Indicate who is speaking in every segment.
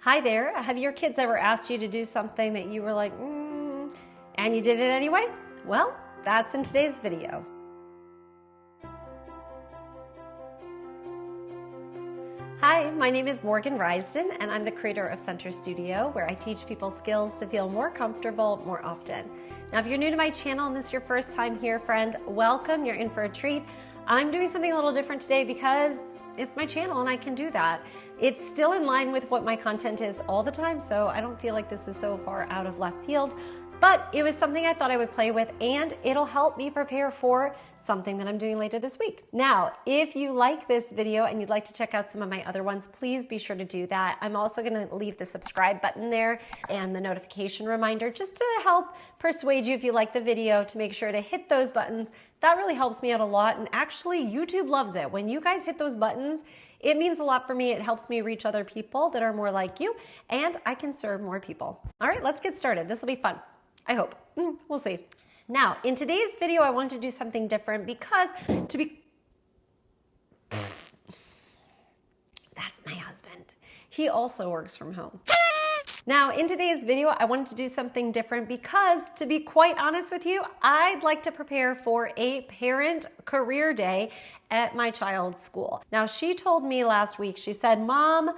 Speaker 1: Hi there. Have your kids ever asked you to do something that you were like, and you did it anyway? Well, that's in today's video. Hi, my name is Morgan Risden, and I'm the creator of Center Studio, where I teach people skills to feel more comfortable more often. Now, if you're new to my channel and this is your first time here, friend, welcome. You're in for a treat. I'm doing something a little different today because it's my channel and I can do that. It's still in line with what my content is all the time, so I don't feel like this is so far out of left field, but it was something I thought I would play with, and it'll help me prepare for something that I'm doing later this week. Now, if you like this video and you'd like to check out some of my other ones, please be sure to do that. I'm also gonna leave the subscribe button there and the notification reminder just to help persuade you, if you like the video, to make sure to hit those buttons. That really helps me out a lot, and actually YouTube loves it. When you guys hit those buttons, it means a lot for me. It helps me reach other people that are more like you, and I can serve more people. All right, let's get started. This will be fun. I hope. We'll see. Now, in today's video, I wanted to do something different because that's my husband. He also works from home. Now, in today's video, I wanted to do something different because, to be quite honest with you, I'd like to prepare for a parent career day at my child's school. Now, she told me last week, she said, "Mom,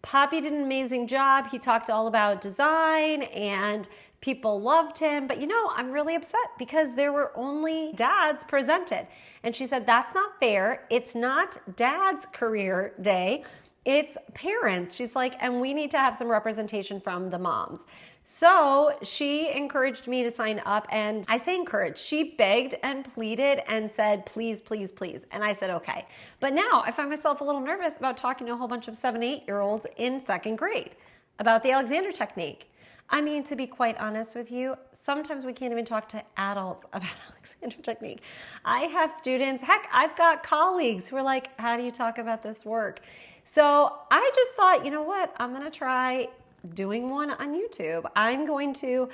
Speaker 1: Poppy did an amazing job. He talked all about design and people loved him, but I'm really upset because there were only dads presented." And she said, "That's not fair. It's not dad's career day. It's parents." She's like, "And we need to have some representation from the moms." So she encouraged me to sign up, and I say encouraged. She begged and pleaded and said, "Please, please, please." And I said, okay. But now I find myself a little nervous about talking to a whole bunch of 7, 8-year-olds in second grade about the Alexander technique. I mean, to be quite honest with you, sometimes we can't even talk to adults about Alexander technique. I have students, heck, I've got colleagues who are like, "How do you talk about this work?" So I just thought, you know what, I'm gonna try doing one on YouTube. I'm going to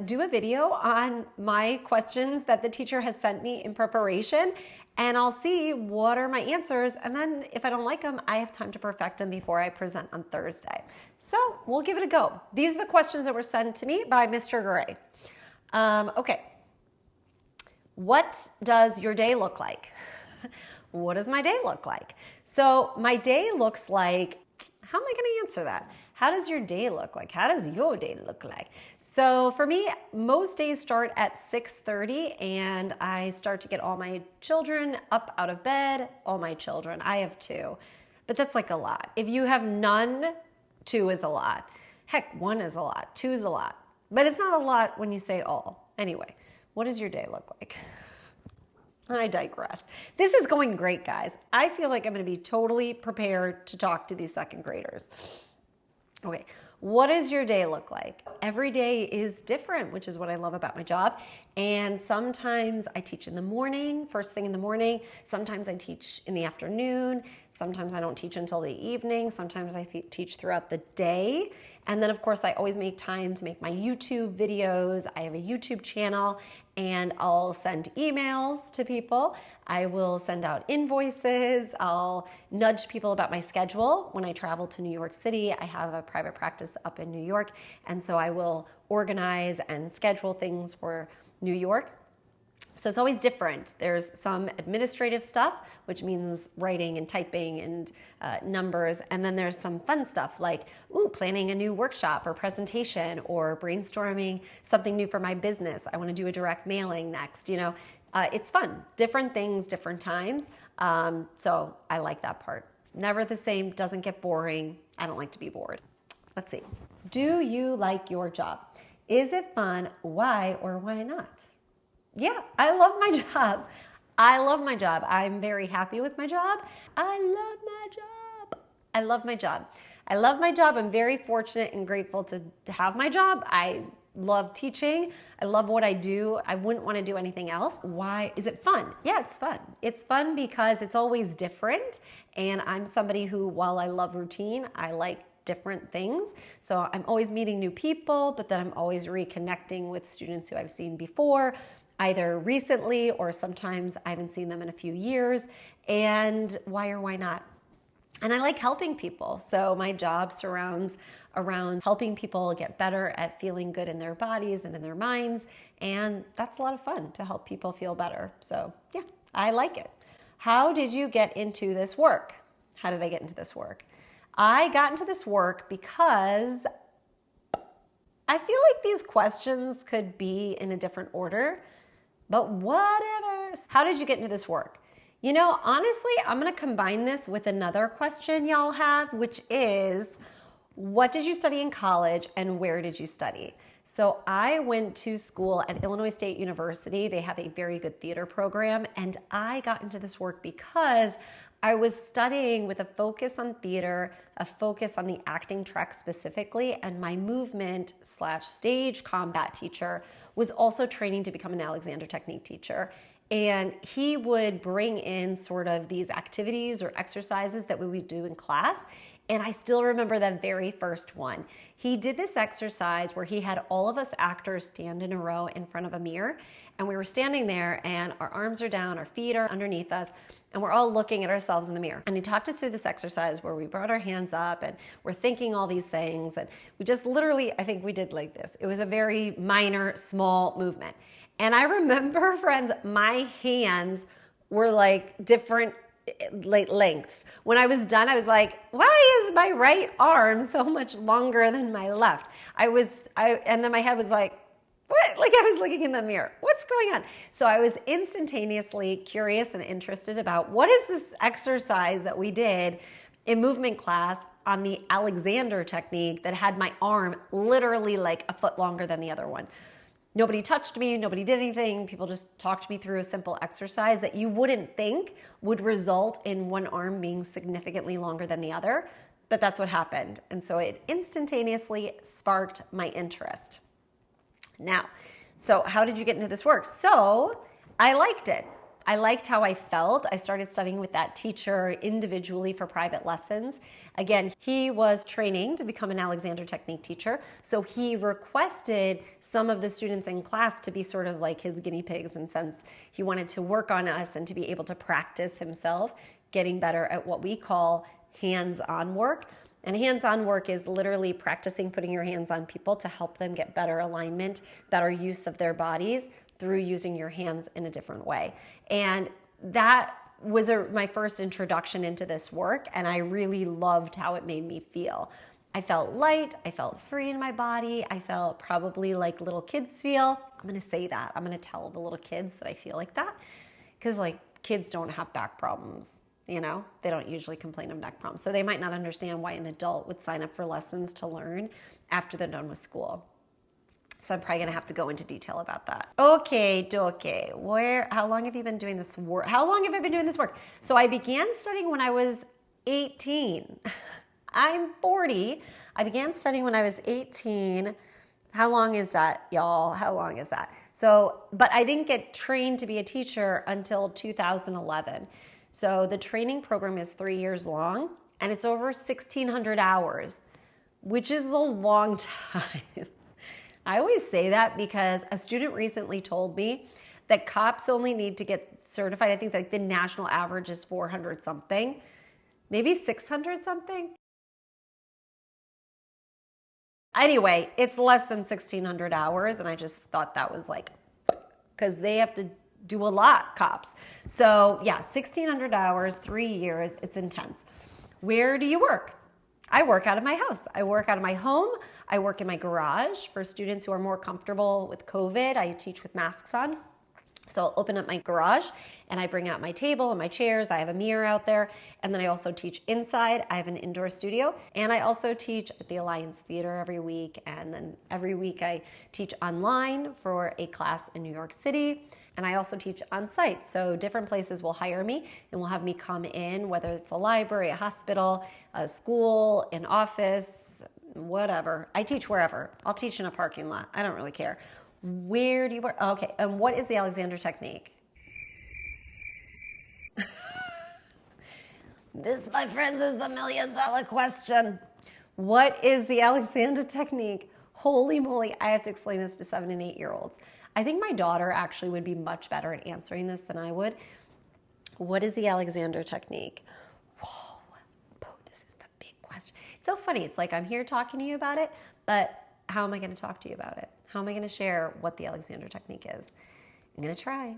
Speaker 1: do a video on my questions that the teacher has sent me in preparation, and I'll see what are my answers, and then if I don't like them, I have time to perfect them before I present on Thursday. So we'll give it a go. These are the questions that were sent to me by Mr. Gray. Okay. What does your day look like? What does my day look like? So my day looks like, how am I going to answer that? How does your day look like? How does your day look like? So for me, most days start at 6:30, and I start to get all my children up out of bed. All my children, I have 2, but that's like a lot. If you have none, 2 is a lot. Heck, 1 is a lot, 2 is a lot, but it's not a lot when you say all. Anyway, what does your day look like? I digress. This is going great, guys. I feel like I'm going to be totally prepared to talk to these second graders. Okay, what does your day look like? Every day is different, which is what I love about my job. And sometimes I teach in the morning, first thing in the morning. Sometimes I teach in the afternoon. Sometimes I don't teach until the evening. Sometimes I teach throughout the day. And then, of course, I always make time to make my YouTube videos. I have a YouTube channel, and I'll send emails to people. I will send out invoices. I'll nudge people about my schedule. When I travel to New York City, I have a private practice up in New York, and so I will organize and schedule things for New York. So it's always different. There's some administrative stuff, which means writing and typing and numbers. And then there's some fun stuff like planning a new workshop or presentation, or brainstorming something new for my business. I want to do a direct mailing next. It's fun. Different things, different times. So I like that part. Never the same, doesn't get boring. I don't like to be bored. Let's see. Do you like your job? Is it fun? Why or why not? Yeah, I love my job. I love my job. I'm very happy with my job. I love my job. I love my job. I love my job. I'm very fortunate and grateful to have my job. I love teaching. I love what I do. I wouldn't want to do anything else. Why? Is it fun? Yeah, it's fun. It's fun because it's always different. And I'm somebody who, while I love routine, I like different things. So I'm always meeting new people, but then I'm always reconnecting with students who I've seen before, either recently or sometimes I haven't seen them in a few years. And why or why not? And I like helping people. So my job surrounds around helping people get better at feeling good in their bodies and in their minds. And that's a lot of fun to help people feel better. So yeah, I like it. How did you get into this work? How did I get into this work? I got into this work because I feel like these questions could be in a different order, but whatever. How did you get into this work? You know, honestly, I'm going to combine this with another question y'all have, which is, what did you study in college and where did you study? So I went to school at Illinois State University. They have a very good theater program, and I got into this work because I was studying with a focus on theater, a focus on the acting track specifically, and my movement/stage combat teacher was also training to become an Alexander Technique teacher. And he would bring in sort of these activities or exercises that we would do in class. And I still remember the very first one. He did this exercise where he had all of us actors stand in a row in front of a mirror. And we were standing there and our arms are down, our feet are underneath us, and we're all looking at ourselves in the mirror. And he talked us through this exercise where we brought our hands up and we're thinking all these things. And we just literally, I think we did like this. It was a very minor, small movement. And I remember, friends, my hands were like different lengths. When I was done, I was like, why is my right arm so much longer than my left? And then my head was like, what? Like I was looking in the mirror. What's going on? So I was instantaneously curious and interested about what is this exercise that we did in movement class on the Alexander technique that had my arm literally like a foot longer than the other one. Nobody touched me, nobody did anything. People just talked me through a simple exercise that you wouldn't think would result in one arm being significantly longer than the other, but that's what happened. And so it instantaneously sparked my interest. Now, so how did you get into this work? So I liked it. I liked how I felt. I started studying with that teacher individually for private lessons. Again, he was training to become an Alexander Technique teacher, so he requested some of the students in class to be sort of like his guinea pigs, in sense he wanted to work on us and to be able to practice himself, getting better at what we call hands-on work. And hands-on work is literally practicing putting your hands on people to help them get better alignment, better use of their bodies through using your hands in a different way. And that was my first introduction into this work, and I really loved how it made me feel. I felt light, I felt free in my body, I felt probably like little kids feel. I'm gonna say that. I'm gonna tell the little kids that I feel like that, because like kids don't have back problems. You know, they don't usually complain of neck problems. So they might not understand why an adult would sign up for lessons to learn after they're done with school. So I'm probably gonna have to go into detail about that. Okay, how long have you been doing this work? How long have I been doing this work? So I began studying when I was 18. I'm 40. I began studying when I was 18. How long is that, y'all? How long is that? So, but I didn't get trained to be a teacher until 2011. So the training program is 3 years long, and it's over 1,600 hours, which is a long time. I always say that because a student recently told me that cops only need to get certified. I think like the national average is 400 something, maybe 600 something. Anyway, it's less than 1,600 hours, and I just thought that was like, because they have to do a lot, cops. So yeah, 1,600 hours, 3 years, it's intense. Where do you work? I work out of my house. I work out of my home. I work in my garage. For students who are more comfortable with COVID, I teach with masks on. So I'll open up my garage and I bring out my table and my chairs. I have a mirror out there. And then I also teach inside. I have an indoor studio. And I also teach at the Alliance Theater every week. And then every week I teach online for a class in New York City. And I also teach on site. So different places will hire me and will have me come in, whether it's a library, a hospital, a school, an office, whatever. I teach wherever. I'll teach in a parking lot. I don't really care. Where do you work? Okay, and what is the Alexander Technique? This, my friends, is the $1 million question. What is the Alexander Technique? Holy moly, I have to explain this to 7 and 8-year-olds. I think my daughter actually would be much better at answering this than I would. What is the Alexander Technique? Whoa. so funny. It's like I'm here talking to you about it, but how am I going to talk to you about it? How am I going to share what the Alexander technique is? I'm going to try.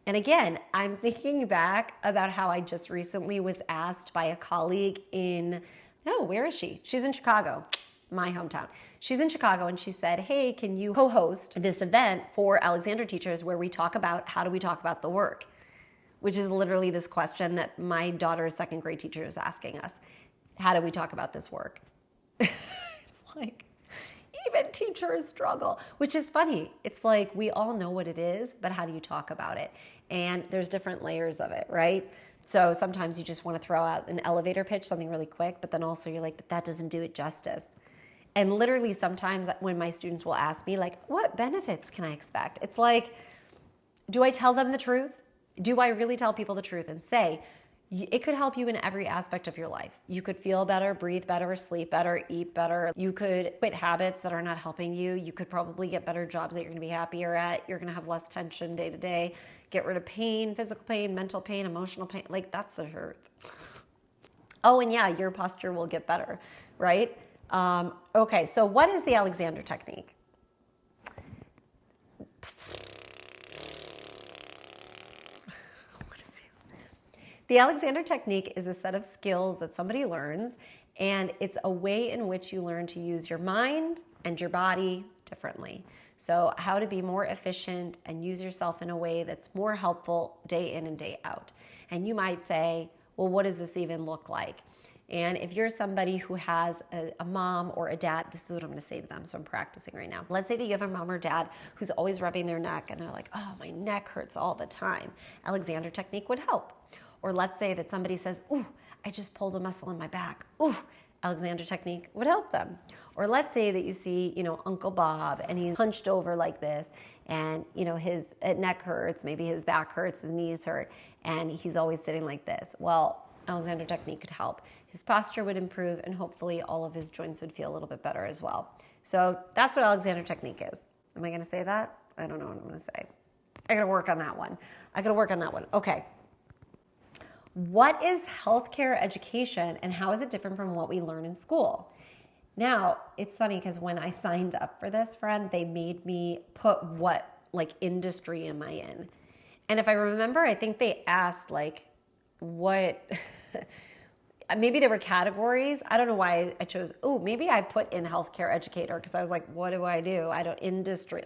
Speaker 1: And again, I'm thinking back about how I just recently was asked by a colleague where is she? She's in Chicago, my hometown. She's in Chicago, and she said, hey, can you co-host this event for Alexander teachers where we talk about how do we talk about the work? Which is literally this question that my daughter's second grade teacher is asking us. How do we talk about this work? It's like, even teachers struggle, which is funny. It's like we all know what it is, but how do you talk about it? And there's different layers of it, right? So sometimes you just want to throw out an elevator pitch, something really quick, but then also you're like, but that doesn't do it justice. And literally sometimes when my students will ask me, like, what benefits can I expect? It's like, do I tell them the truth? Do I really tell people the truth and say, it could help you in every aspect of your life. You could feel better, breathe better, sleep better, eat better. You could quit habits that are not helping you. You could probably get better jobs that you're going to be happier at. You're going to have less tension day to day. Get rid of pain, physical pain, mental pain, emotional pain. Like, that's the truth. Oh, and yeah, your posture will get better, right? Okay, so what is the Alexander technique? The Alexander technique is a set of skills that somebody learns, and it's a way in which you learn to use your mind and your body differently. So how to be more efficient and use yourself in a way that's more helpful day in and day out. And you might say, well, what does this even look like? And if you're somebody who has a mom or a dad, this is what I'm going to say to them, so I'm practicing right now. Let's say that you have a mom or dad who's always rubbing their neck, and they're like, oh, my neck hurts all the time. Alexander technique would help. Or let's say that somebody says, ooh, I just pulled a muscle in my back. Ooh, Alexander technique would help them. Or let's say that you see, Uncle Bob, and he's hunched over like this, and, his neck hurts, maybe his back hurts, his knees hurt, and he's always sitting like this. Well, Alexander technique could help. His posture would improve, and hopefully all of his joints would feel a little bit better as well. So that's what Alexander technique is. Am I going to say that? I don't know what I'm going to say. I got to work on that one. Okay. What is healthcare education, and how is it different from what we learn in school? Now, it's funny because when I signed up for this, friend, they made me put what industry am I in? And if I remember, I think they asked what, maybe there were categories. I don't know why I chose, maybe I put in healthcare educator because I was like, what do? Industry,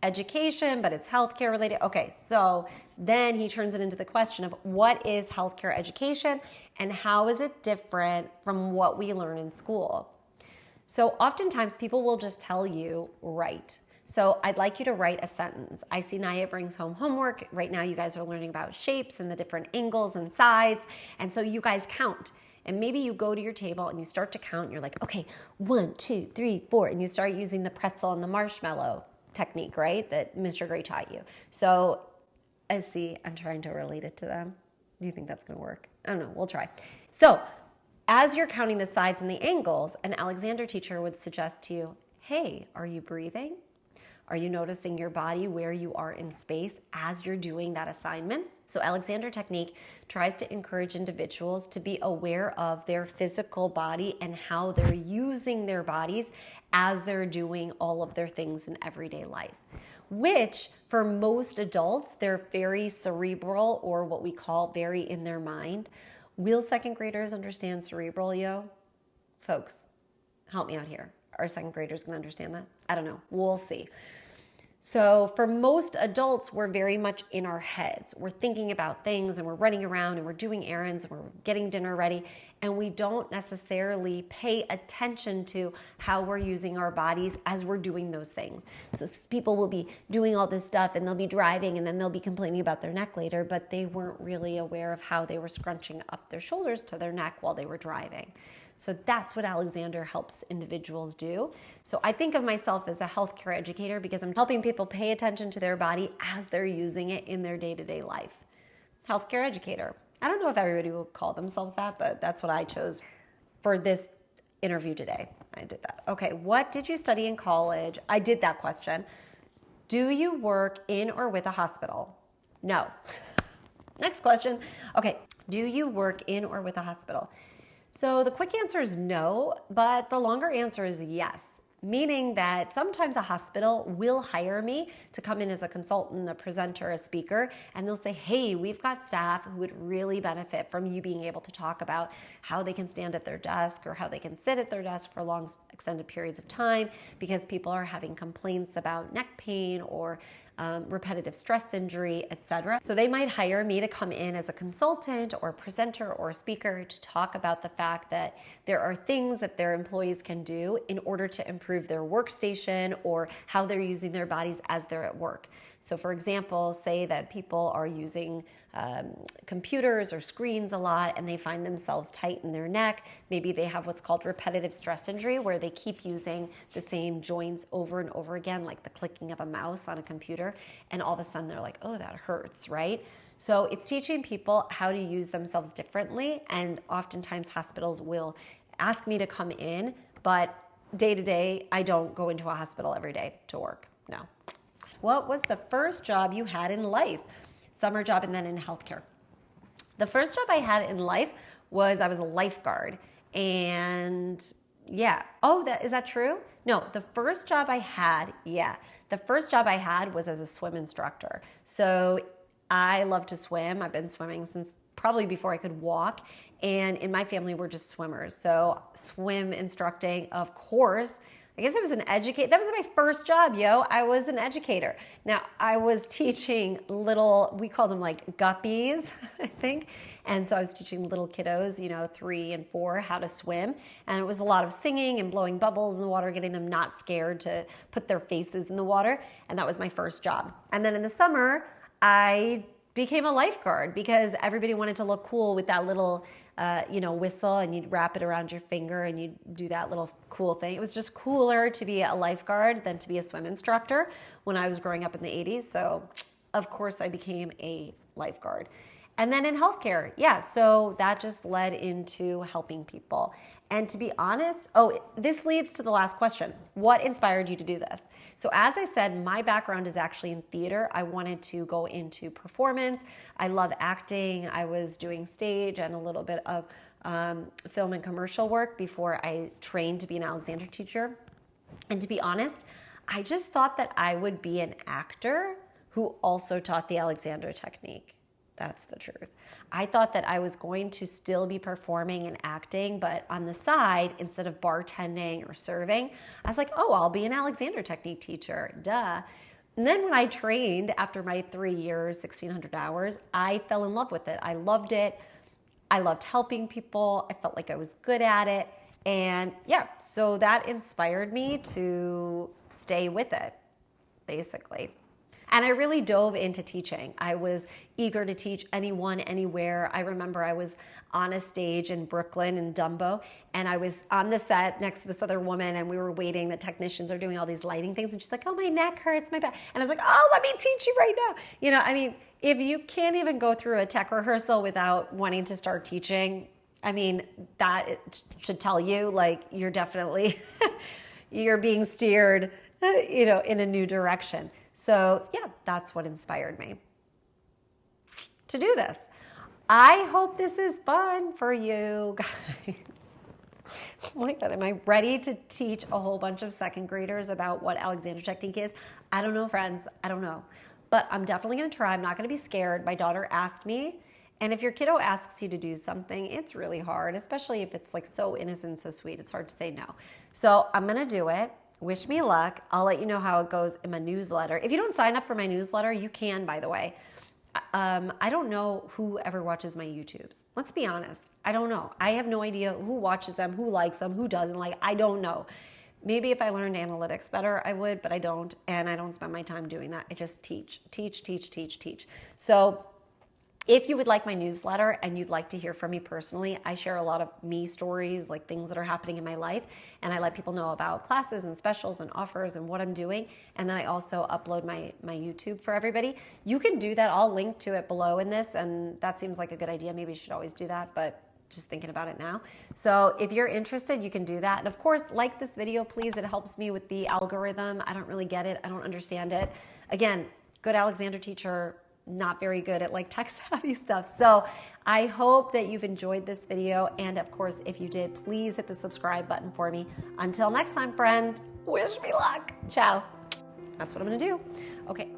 Speaker 1: education, but it's healthcare related. Okay, so then he turns it into the question of what is healthcare education and how is it different from what we learn in school? So oftentimes people will just tell you, write. So I'd like you to write a sentence. I see Naya brings home homework. Right now you guys are learning about shapes and the different angles and sides. And so you guys count. And maybe you go to your table and you start to count. And you're like, okay, 1, 2, 3, 4. And you start using the pretzel and the marshmallow technique, right? That Mr. Gray taught you. So I'm trying to relate it to them. Do you think that's going to work? I don't know. We'll try. So as you're counting the sides and the angles, an Alexander teacher would suggest to you, hey, are you breathing? Are you noticing your body where you are in space as you're doing that assignment? So Alexander technique tries to encourage individuals to be aware of their physical body and how they're using their bodies as they're doing all of their things in everyday life, which for most adults, they're very cerebral, or what we call very in their mind. Will second graders understand cerebral, yo? Folks, help me out here. Are second graders going to understand that? I don't know. We'll see. So for most adults, we're very much in our heads. We're thinking about things, and we're running around, and we're doing errands, and we're getting dinner ready, and we don't necessarily pay attention to how we're using our bodies as we're doing those things. So people will be doing all this stuff, and they'll be driving, and then they'll be complaining about their neck later, but they weren't really aware of how they were scrunching up their shoulders to their neck while they were driving. So that's what Alexander helps individuals do. So I think of myself as a healthcare educator because I'm helping people pay attention to their body as they're using it in their day-to-day life. Healthcare educator. I don't know if everybody will call themselves that, but that's what I chose for this interview today. I did that. Okay, what did you study in college? I did that question. Do you work in or with a hospital? No. Next question. Okay, do you work in or with a hospital? So the quick answer is no, but the longer answer is yes. Meaning that sometimes a hospital will hire me to come in as a consultant, a presenter, a speaker, and they'll say, hey, we've got staff who would really benefit from you being able to talk about how they can stand at their desk or how they can sit at their desk for long extended periods of time because people are having complaints about neck pain or repetitive stress injury, etc. So they might hire me to come in as a consultant or a presenter or a speaker to talk about the fact that there are things that their employees can do in order to improve their workstation or how they're using their bodies as they're at work. So for example, say that people are using computers or screens a lot and they find themselves tight in their neck. Maybe they have what's called repetitive stress injury where they keep using the same joints over and over again, like the clicking of a mouse on a computer, and all of a sudden they're like, oh, that hurts, right? So it's teaching people how to use themselves differently, and oftentimes hospitals will ask me to come in, but day to day, I don't go into a hospital every day to work, no. What was the first job you had in life? Summer job and then in healthcare. The first job I had in life was I was a lifeguard. And yeah. Oh, is that true? No, the first job I had, the first job I had was as a swim instructor. So I love to swim. I've been swimming since probably before I could walk. And in my family, we're just swimmers. So swim instructing, of course. I guess I was an educator. That was my first job, yo. I was an educator. Now, I was teaching we called them like guppies, I think. And so I was teaching little kiddos, 3 and 4, how to swim. And it was a lot of singing and blowing bubbles in the water, getting them not scared to put their faces in the water. And that was my first job. And then in the summer, I became a lifeguard because everybody wanted to look cool with that little whistle, and you'd wrap it around your finger and you'd do that little cool thing. It was just cooler to be a lifeguard than to be a swim instructor when I was growing up in the 80s. So of course I became a lifeguard. And then in healthcare, so that just led into helping people. And to be honest, this leads to the last question. What inspired you to do this? So as I said, my background is actually in theater. I wanted to go into performance. I love acting. I was doing stage and a little bit of film and commercial work before I trained to be an Alexander teacher. And to be honest, I just thought that I would be an actor who also taught the Alexander technique. That's the truth. I thought that I was going to still be performing and acting, but on the side, instead of bartending or serving, I was like, I'll be an Alexander technique teacher, duh. And then when I trained after my 3 years, 1,600 hours, I fell in love with it. I loved it. I loved helping people. I felt like I was good at it. And so that inspired me to stay with it, basically. And I really dove into teaching. I was eager to teach anyone, anywhere. I remember I was on a stage in Brooklyn in Dumbo, and I was on the set next to this other woman, and we were waiting. The technicians are doing all these lighting things, and she's like, oh, my neck hurts, my back. And I was like, let me teach you right now. If you can't even go through a tech rehearsal without wanting to start teaching, that should tell you, you're definitely, you're being steered, in a new direction. So that's what inspired me to do this. I hope this is fun for you guys. Oh my God, am I ready to teach a whole bunch of second graders about what Alexander technique is? I don't know, friends. I don't know. But I'm definitely going to try. I'm not going to be scared. My daughter asked me. And if your kiddo asks you to do something, it's really hard, especially if it's so innocent, so sweet. It's hard to say no. So I'm going to do it. Wish me luck. I'll let you know how it goes in my newsletter. If you don't sign up for my newsletter, you can, by the way. I don't know who ever watches my YouTubes. Let's be honest. I don't know. I have no idea who watches them, who likes them, who doesn't like. I don't know. Maybe if I learned analytics better, I would, but I don't. And I don't spend my time doing that. I just teach. So if you would like my newsletter and you'd like to hear from me personally, I share a lot of me stories, like things that are happening in my life. And I let people know about classes and specials and offers and what I'm doing. And then I also upload my YouTube for everybody. You can do that. I'll link to it below in this. And that seems like a good idea. Maybe you should always do that, but just thinking about it now. So if you're interested, you can do that. And of course, like this video, please. It helps me with the algorithm. I don't really get it. I don't understand it. Again, good Alexander teacher, not very good at like tech savvy stuff. So I hope that you've enjoyed this video. And of course, if you did, please hit the subscribe button for me. Until next time, friend, wish me luck. Ciao. That's what I'm gonna do. Okay.